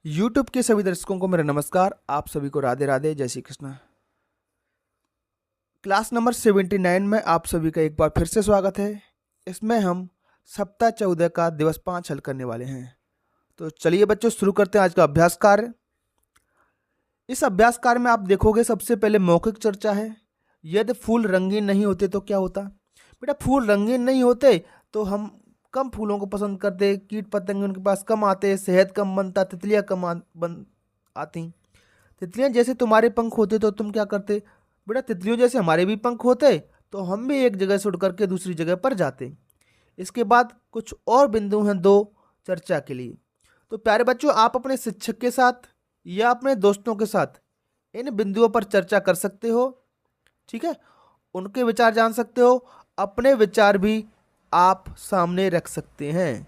YouTube के सभी दर्शकों को मेरा नमस्कार। आप सभी को राधे राधे, जय श्री कृष्ण। क्लास नंबर 79 में आप सभी का एक बार फिर से स्वागत है। इसमें हम सप्ताह 14 का दिवस 5 हल करने वाले हैं। तो चलिए बच्चों शुरू करते हैं आज का अभ्यास कार्य। इस अभ्यास कार्य में आप देखोगे सबसे पहले मौखिक चर्चा है। यदि फूल रंगीन नहीं होते तो क्या होता? बेटा फूल रंगीन नहीं होते तो हम कम फूलों को पसंद करते, कीट पतंगे उनके पास कम आते, शहद कम बनता, तितलियाँ कम आती। तितलियाँ जैसे तुम्हारे पंख होते तो तुम क्या करते? बेटा तितलियों जैसे हमारे भी पंख होते तो हम भी एक जगह से उड़ करके दूसरी जगह पर जाते। इसके बाद कुछ और बिंदु हैं दो चर्चा के लिए। तो प्यारे बच्चों, आप अपने शिक्षक के साथ या अपने दोस्तों के साथ इन बिंदुओं पर चर्चा कर सकते हो। ठीक है, उनके विचार जान सकते हो, अपने विचार भी आप सामने रख सकते हैं।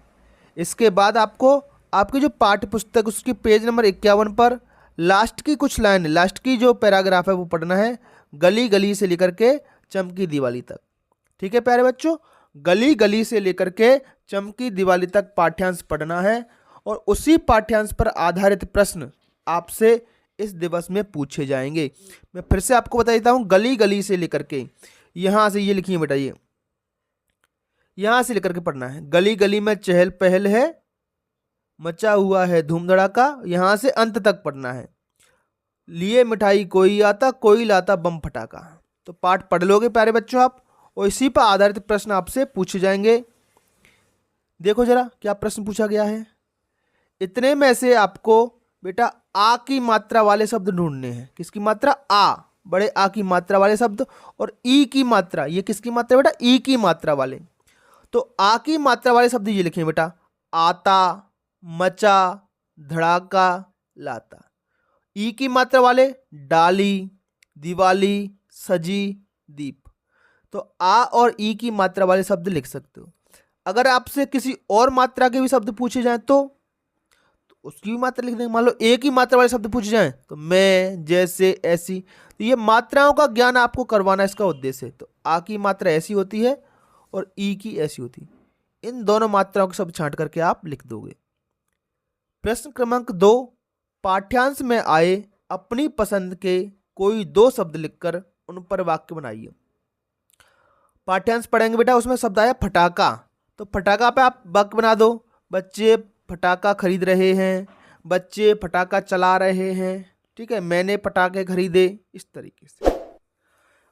इसके बाद आपको आपकी जो पाठ्य पुस्तक उसकी पेज नंबर 51 पर लास्ट की कुछ लाइन, लास्ट की जो पैराग्राफ है वो पढ़ना है, गली गली से लेकर के चमकी दिवाली तक। ठीक है प्यारे बच्चों, गली गली से लेकर के चमकी दिवाली तक पाठ्यांश पढ़ना है और उसी पाठ्यांश पर आधारित प्रश्न आपसे इस दिवस में पूछे जाएंगे। मैं फिर से आपको बता देता हूँ, गली गली से लेकर के, यहाँ से ये लिखिए बेटा, ये यहां से लेकर के पढ़ना है। गली गली में चहल पहल है, मचा हुआ है धूम धड़ाका, यहां से अंत तक पढ़ना है। लिए मिठाई कोई आता, कोई लाता बम फटाका। तो पाठ पढ़ लोगे प्यारे बच्चों आप, और इसी पर आधारित प्रश्न आपसे पूछे जाएंगे। देखो जरा क्या प्रश्न पूछा गया है। इतने में से आपको बेटा आ की मात्रा वाले शब्द ढूंढने हैं। किसकी मात्रा? आ, बड़े आ की मात्रा वाले शब्द। और ई की मात्रा, ये किसकी मात्रा बेटा? ई की मात्रा वाले। तो आ की मात्रा वाले शब्द ये लिखें बेटा, आता, मचा, धड़ाका, लाता। ई की मात्रा वाले डाली, दिवाली, सजी, दीप। तो आ और ई की मात्रा वाले शब्द लिख सकते हो। अगर आपसे किसी और मात्रा के भी शब्द पूछे जाएं तो उसकी भी मात्रा लिख देंगे। मान लो ए की मात्रा वाले शब्द पूछे जाएं तो मैं, जैसे, ऐसी। तो ये मात्राओं का ज्ञान आपको करवाना इसका उद्देश्य है। तो आ की मात्रा ऐसी होती है और ई की ऐसी होती। इन दोनों मात्राओं को सब छांट करके आप लिख दोगे। प्रश्न क्रमांक 2, पाठ्यांश में आए अपनी पसंद के कोई दो शब्द लिखकर उन पर वाक्य बनाइए। पाठ्यांश पढ़ेंगे बेटा, उसमें शब्द आया फटाका। तो फटाका पे आप वाक्य बना दो। बच्चे फटाका खरीद रहे हैं, बच्चे फटाका चला रहे हैं। ठीक है, मैंने पटाखे खरीदे, इस तरीके से।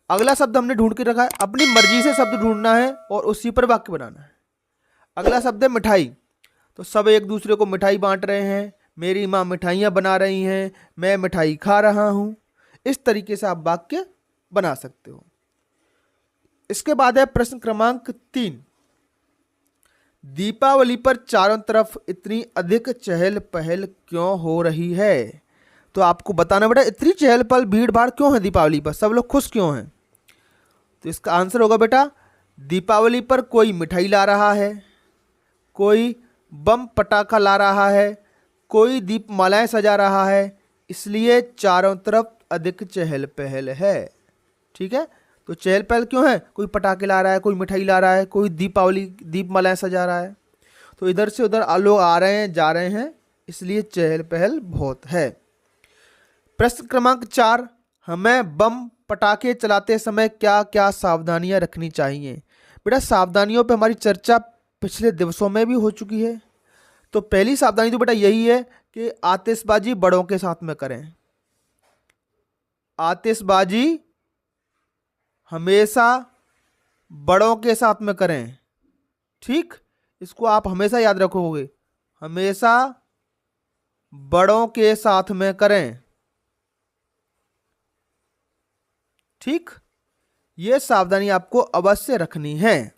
अगला शब्द हमने ढूंढ के रखा है, अपनी मर्जी से शब्द ढूंढना है और उसी पर वाक्य बनाना है। अगला शब्द है मिठाई। तो सब एक दूसरे को मिठाई बांट रहे हैं, मेरी माँ मिठाइयाँ बना रही हैं, मैं मिठाई खा रहा हूँ। इस तरीके से आप वाक्य बना सकते हो। इसके बाद है प्रश्न क्रमांक 3, दीपावली पर चारों तरफ इतनी अधिक चहल पहल क्यों हो रही है? तो आपको बताना बेटा, इतनी चहल पहल भीड़ भाड़ क्यों है दीपावली पर, सब लोग खुश क्यों हैं? तो इसका आंसर होगा बेटा, दीपावली पर कोई मिठाई ला रहा है, कोई बम पटाखा ला रहा है, कोई दीपमालाएं सजा रहा है, इसलिए चारों तरफ अधिक चहल पहल है। ठीक है, तो चहल पहल क्यों है? कोई पटाखे ला रहा है, कोई मिठाई ला रहा है, कोई दीपमालाएं सजा रहा है। तो इधर से उधर लोग आ रहे हैं, जा रहे हैं, इसलिए चहल पहल बहुत है। प्रश्न क्रमांक 4, हमें बम पटाखे चलाते समय क्या क्या सावधानियां रखनी चाहिए? बेटा सावधानियों पे हमारी चर्चा पिछले दिवसों में भी हो चुकी है। तो पहली सावधानी तो बेटा यही है कि आतिशबाजी बड़ों के साथ में करें। आतिशबाजी हमेशा बड़ों के साथ में करें। ठीक, इसको आप हमेशा याद रखोगे, हमेशा बड़ों के साथ में करें। ठीक, यह सावधानी आपको अवश्य रखनी है।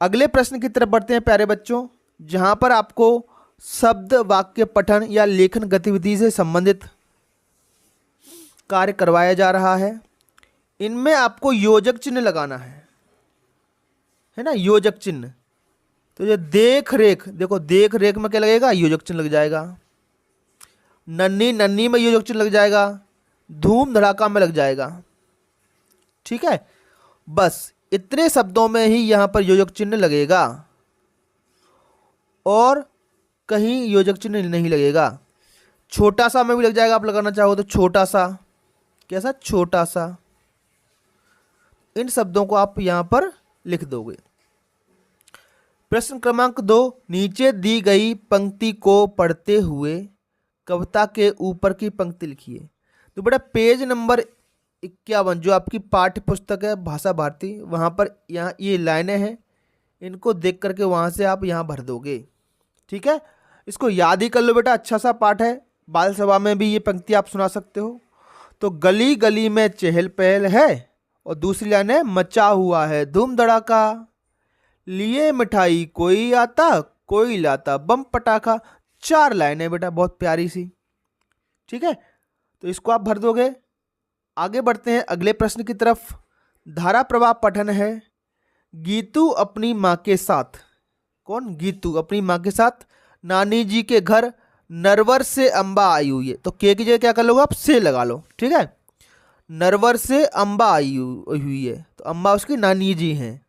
अगले प्रश्न की तरफ बढ़ते हैं प्यारे बच्चों, जहां पर आपको शब्द वाक्य पठन या लेखन गतिविधि से संबंधित कार्य करवाया जा रहा है। इनमें आपको योजक चिन्ह लगाना है ना, योजक चिन्ह। तो ये देख रेख, देखो देख रेख में क्या लगेगा? योजक चिन्ह लग जाएगा। नन्ही नन्ही में योजक चिन्ह लग जाएगा, धूम धड़ाका में लग जाएगा। ठीक है, बस इतने शब्दों में ही यहां पर योजक चिन्ह लगेगा। और कहीं योजक चिन्ह नहीं लगेगा। छोटा सा में भी लग जाएगा, आप लगाना चाहो तो छोटा सा, कैसा, छोटा सा। इन शब्दों को आप यहां पर लिख दोगे। प्रश्न क्रमांक 2, नीचे दी गई पंक्ति को पढ़ते हुए कविता के ऊपर की पंक्ति लिखिए। तो बेटा पेज नंबर 51 जो आपकी पाठ्य पुस्तक है भाषा भारती, वहाँ पर यहाँ ये लाइनें हैं, इनको देख करके वहाँ से आप यहाँ भर दोगे। ठीक है, इसको याद ही कर लो बेटा, अच्छा सा पाठ है, बाल सभा में भी ये पंक्ति आप सुना सकते हो। तो गली गली में चहल पहल है, और दूसरी लाइन है मचा हुआ है धूम धड़ाका, लिए मिठाई कोई आता कोई लाता बम पटाखा। 4 लाइनें बेटा, बहुत प्यारी सी। ठीक है, तो इसको आप भर दोगे। आगे बढ़ते हैं अगले प्रश्न की तरफ। धारा प्रवाह पठन है, गीतू अपनी माँ के साथ, कौन, गीतू अपनी माँ के साथ नानी जी के घर नरवर से अम्बा आई हुई है। तो के की जगह क्या कर लोगे आप, से लगा लो। ठीक है, नरवर से अम्बा आई हुई है, तो अम्बा उसकी नानी जी हैं।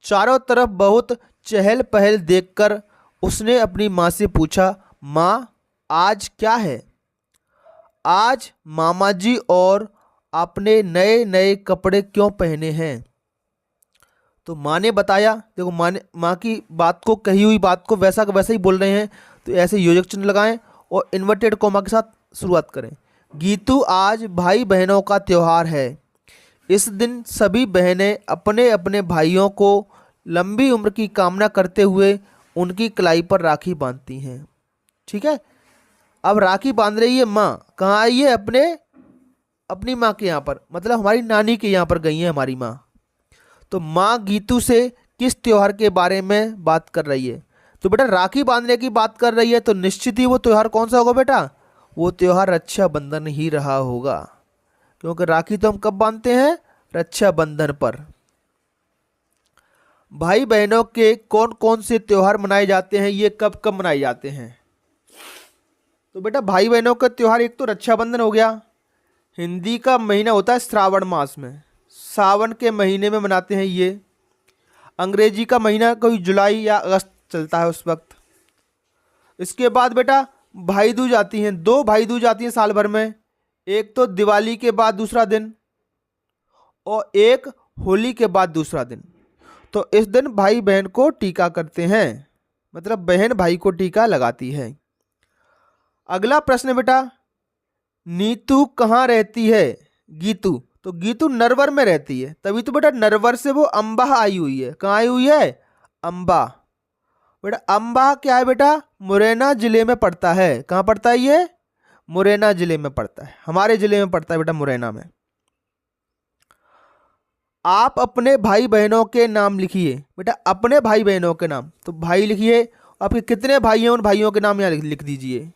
चारों तरफ बहुत चहल पहल देखकर उसने अपनी माँ से पूछा, माँ आज क्या है। आज मामा जी और आपने नए नए कपड़े क्यों पहने हैं। तो माँ ने बताया, देखो माँ की बात को, कही हुई बात को वैसा का वैसा ही बोल रहे हैं, तो ऐसे योजक चिन्ह लगाएं और इन्वर्टेड कॉमा के साथ शुरुआत करें। गीतू आज भाई बहनों का त्यौहार है। इस दिन सभी बहनें अपने अपने भाइयों को लंबी उम्र की कामना करते हुए उनकी कलाई पर राखी बांधती हैं। ठीक है, अब राखी बांध रही है माँ, कहाँ आई है, अपनी माँ के यहाँ पर, मतलब हमारी नानी के यहाँ पर गई है हमारी माँ। तो माँ गीतू से किस त्योहार के बारे में बात कर रही है। तो बेटा राखी बांधने की बात कर रही है, तो निश्चित ही वो त्यौहार कौन सा होगा बेटा, वो त्यौहार रक्षाबंधन ही रहा होगा, क्योंकि राखी तो हम कब बांधते हैं, रक्षाबंधन पर। भाई बहनों के कौन कौन से त्योहार मनाए जाते हैं, ये कब कब मनाए जाते हैं। तो बेटा भाई बहनों का त्योहार एक तो रक्षाबंधन हो गया, हिंदी का महीना होता है श्रावण मास में, सावन के महीने में मनाते हैं ये। अंग्रेजी का महीना कोई जुलाई या अगस्त चलता है उस वक्त। इसके बाद बेटा भाई दूज आती हैं, 2 भाई दूज आती हैं साल भर में, एक तो दिवाली के बाद दूसरा दिन, और एक होली के बाद दूसरा दिन। तो इस दिन भाई बहन को टीका करते हैं, मतलब बहन भाई को टीका लगाती है। अगला प्रश्न बेटा, नीतू कहाँ रहती है, गीतू। तो गीतू नरवर में रहती है, तभी तो बेटा नरवर से वो अम्बा आई हुई है। कहाँ आई हुई है, अम्बा। बेटा अम्बा क्या है बेटा, मुरैना जिले में पड़ता है। कहाँ पड़ता है ये, मुरैना जिले में पड़ता है, हमारे जिले में पड़ता है बेटा, मुरैना में। आप अपने भाई बहनों के नाम लिखिए। बेटा अपने भाई बहनों के नाम, तो भाई लिखिए, आपके कितने भाई हैं उन भाइयों के नाम यहाँ लिख दीजिए।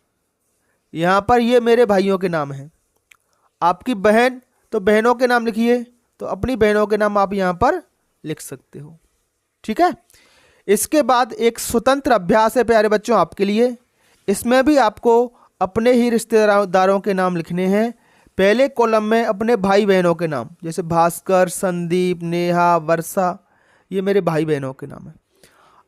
यहाँ पर ये मेरे भाइयों के नाम हैं। आपकी बहन, तो बहनों के नाम लिखिए, तो अपनी बहनों के नाम आप यहाँ पर लिख सकते हो। ठीक है, इसके बाद एक स्वतंत्र अभ्यास है प्यारे बच्चों आपके लिए। इसमें भी आपको अपने ही रिश्तेदारों के नाम लिखने हैं। पहले कॉलम में अपने भाई बहनों के नाम, जैसे भास्कर, संदीप, नेहा, वर्षा, ये मेरे भाई बहनों के नाम हैं।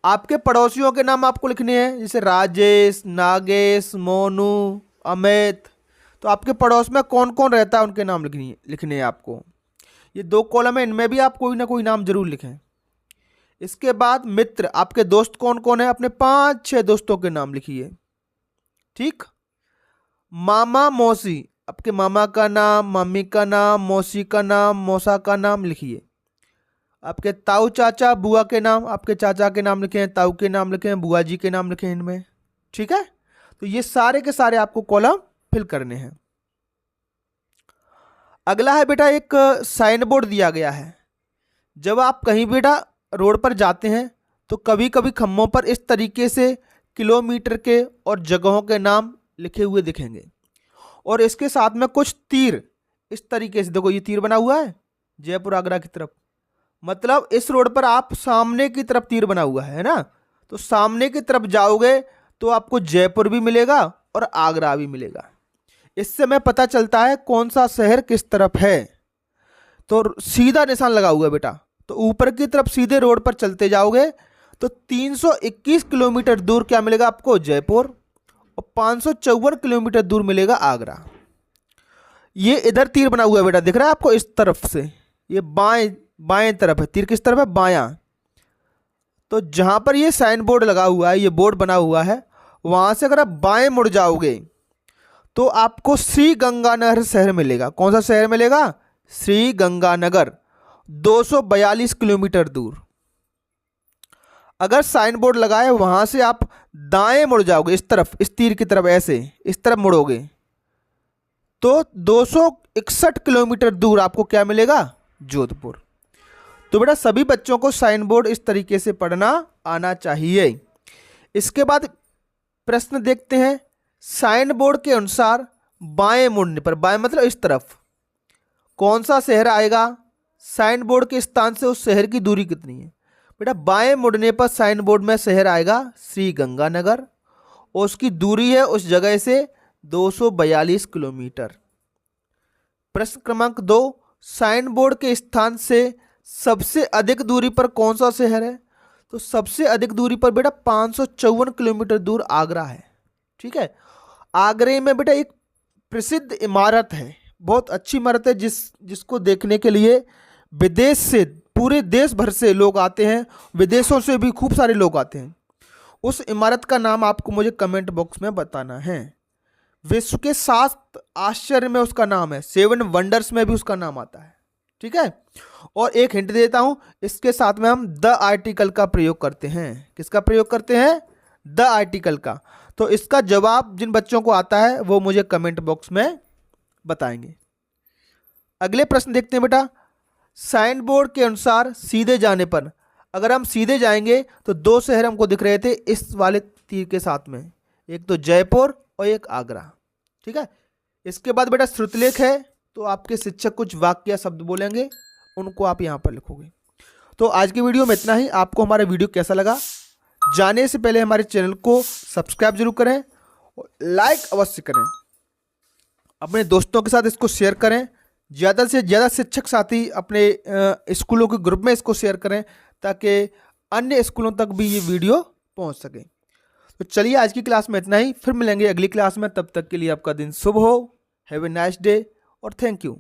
आपके पड़ोसियों के नाम आपको लिखने हैं, जैसे राजेश, नागेश, मोनू, अमित। तो आपके पड़ोस में कौन कौन रहता है उनके नाम लिखने हैं आपको। ये 2 कॉलम है, इनमें भी आप कोई ना कोई नाम जरूर लिखें। इसके बाद मित्र, आपके दोस्त कौन कौन है, अपने 5-6 दोस्तों के नाम लिखिए। ठीक, मामा मौसी, आपके मामा का नाम, मम्मी का नाम, मौसी का नाम, मौसा का नाम लिखिए। आपके ताऊ चाचा बुआ के नाम, आपके चाचा के नाम लिखें, ताऊ के नाम लिखें, बुआ जी के नाम लिखें इनमें। ठीक है, तो ये सारे के सारे आपको कॉलम फिल करने हैं। अगला है बेटा एक साइन बोर्ड दिया गया है। जब आप कहीं बेटा रोड पर जाते हैं तो कभी कभी खम्भों पर इस तरीके से किलोमीटर के और जगहों के नाम लिखे हुए दिखेंगे, और इसके साथ में कुछ तीर इस तरीके से, देखो ये तीर बना हुआ है जयपुर आगरा की तरफ, मतलब इस रोड पर आप सामने की तरफ तीर बना हुआ है ना, तो सामने की तरफ जाओगे तो आपको जयपुर भी मिलेगा और आगरा भी मिलेगा। इससे हमें पता चलता है कौन सा शहर किस तरफ है। तो सीधा निशान लगा हुआ है बेटा, तो ऊपर की तरफ सीधे रोड पर चलते जाओगे तो 321 किलोमीटर दूर क्या मिलेगा आपको, जयपुर। 554 किलोमीटर दूर मिलेगा आगरा। ये इधर तीर बना हुआ है बेटा, दिख रहा है आपको, इस तरफ से, ये बाएं तरफ है, तीर किस तरफ है, बायां। तो जहां पर ये साइन बोर्ड लगा हुआ है, ये बोर्ड बना हुआ है, वहां से अगर आप बाएं मुड़ जाओगे तो आपको श्री गंगानगर शहर मिलेगा। कौन सा शहर मिलेगा, श्री गंगानगर, 242 किलोमीटर दूर। अगर साइन बोर्ड लगाए वहां से आप दाएं मुड़ जाओगे, इस तरफ, इस तीर की तरफ, ऐसे इस तरफ मुड़ोगे तो 261 किलोमीटर दूर आपको क्या मिलेगा, जोधपुर। तो बेटा सभी बच्चों को साइन बोर्ड इस तरीके से पढ़ना आना चाहिए। इसके बाद प्रश्न देखते हैं, साइन बोर्ड के अनुसार बाएं मुड़ने पर, बाएं मतलब इस तरफ, कौन सा शहर आएगा, साइन बोर्ड के स्थान से उस शहर की दूरी कितनी है। बेटा बाएं मुड़ने पर साइन बोर्ड में शहर आएगा श्री गंगानगर और उसकी दूरी है उस जगह से 242 किलोमीटर। प्रश्न क्रमांक 2, साइन बोर्ड के स्थान से सबसे अधिक दूरी पर कौन सा शहर है। तो सबसे अधिक दूरी पर बेटा 554 किलोमीटर दूर आगरा है। ठीक है, आगरे में बेटा एक प्रसिद्ध इमारत है, बहुत अच्छी इमारत है, जिसको देखने के लिए विदेश से, पूरे देश भर से लोग आते हैं, विदेशों से भी खूब सारे लोग आते हैं। उस इमारत का नाम आपको मुझे कमेंट बॉक्स में बताना है। विश्व के 7 आश्चर्य में उसका नाम है, 7 वंडर्स में भी उसका नाम आता है। ठीक है, और एक हिंट देता हूं, इसके साथ में हम द आर्टिकल का प्रयोग करते हैं। किसका प्रयोग करते हैं, द आर्टिकल का। तो इसका जवाब जिन बच्चों को आता है वो मुझे कमेंट बॉक्स में बताएंगे। अगले प्रश्न देखते हैं बेटा, साइन बोर्ड के अनुसार सीधे जाने पर, अगर हम सीधे जाएंगे तो 2 शहर हमको दिख रहे थे इस वाले तीर के साथ में, एक तो जयपुर और एक आगरा। ठीक है, इसके बाद बेटा श्रुतलेख है, तो आपके शिक्षक कुछ वाक्य या शब्द बोलेंगे, उनको आप यहाँ पर लिखोगे। तो आज की वीडियो में इतना ही। आपको हमारा वीडियो कैसा लगा, जाने से पहले हमारे चैनल को सब्सक्राइब जरूर करें और लाइक अवश्य करें। अपने दोस्तों के साथ इसको शेयर करें, ज़्यादा से ज़्यादा शिक्षक साथी अपने स्कूलों के ग्रुप में इसको शेयर करें ताकि अन्य स्कूलों तक भी ये वीडियो पहुंच सके। तो चलिए आज की क्लास में इतना ही, फिर मिलेंगे अगली क्लास में। तब तक के लिए आपका दिन शुभ हो। हैव ए नाइस डे और थैंक यू।